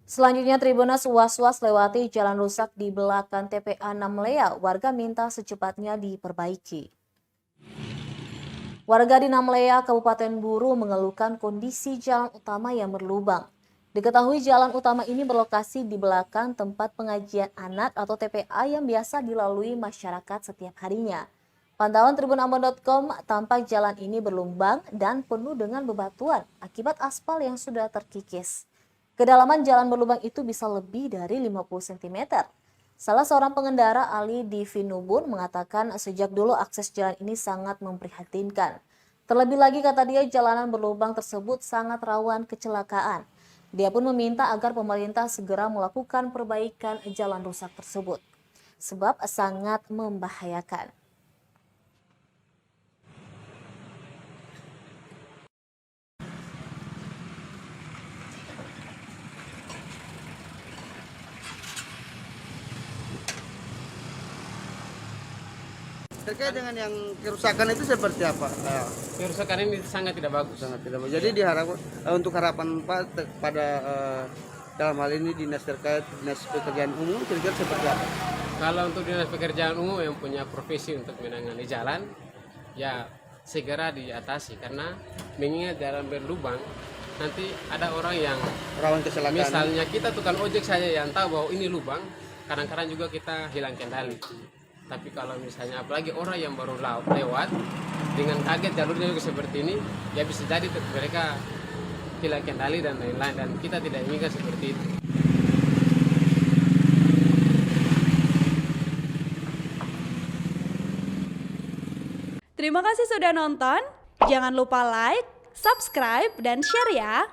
Selanjutnya Tribuners was-was lewati jalan rusak di belakang TPA Namlea. Warga minta secepatnya diperbaiki. Warga di Namlea, Kabupaten Buru mengeluhkan kondisi jalan utama yang berlubang. Diketahui jalan utama ini berlokasi di belakang tempat pengajian anak atau TPA yang biasa dilalui masyarakat setiap harinya. Pantauan tribunambon.com tampak jalan ini berlubang dan penuh dengan bebatuan akibat aspal yang sudah terkikis. Kedalaman jalan berlubang itu bisa lebih dari 50 cm. Salah seorang pengendara Ali di Vinubun mengatakan sejak dulu akses jalan ini sangat memprihatinkan. Terlebih lagi kata dia jalanan berlubang tersebut sangat rawan kecelakaan. Dia pun meminta agar pemerintah segera melakukan perbaikan jalan rusak tersebut. Sebab sangat membahayakan. Terkait dengan yang kerusakan itu seperti apa? Kerusakan ini sangat tidak bagus. Sangat tidak bagus. Jadi diharapkan untuk harapan Pak pada dalam hal ini dinas terkait dinas pekerjaan umum kira-kira seperti apa? Kalau untuk dinas pekerjaan umum yang punya profesi untuk menangani jalan, ya segera diatasi karena mengingat jalan berlubang, nanti ada orang yang Rawan kecelakaan. misalnya kita tukang ojek saja yang tahu bahwa ini lubang, kadang-kadang juga kita hilang kendali. Tapi kalau misalnya apalagi orang yang baru lewat dengan kaget jalurnya juga seperti ini, ya bisa jadi mereka hilang kendali dan lain-lain, dan kita tidak inginkan seperti itu. Terima kasih sudah nonton. Jangan lupa like, subscribe, dan share ya.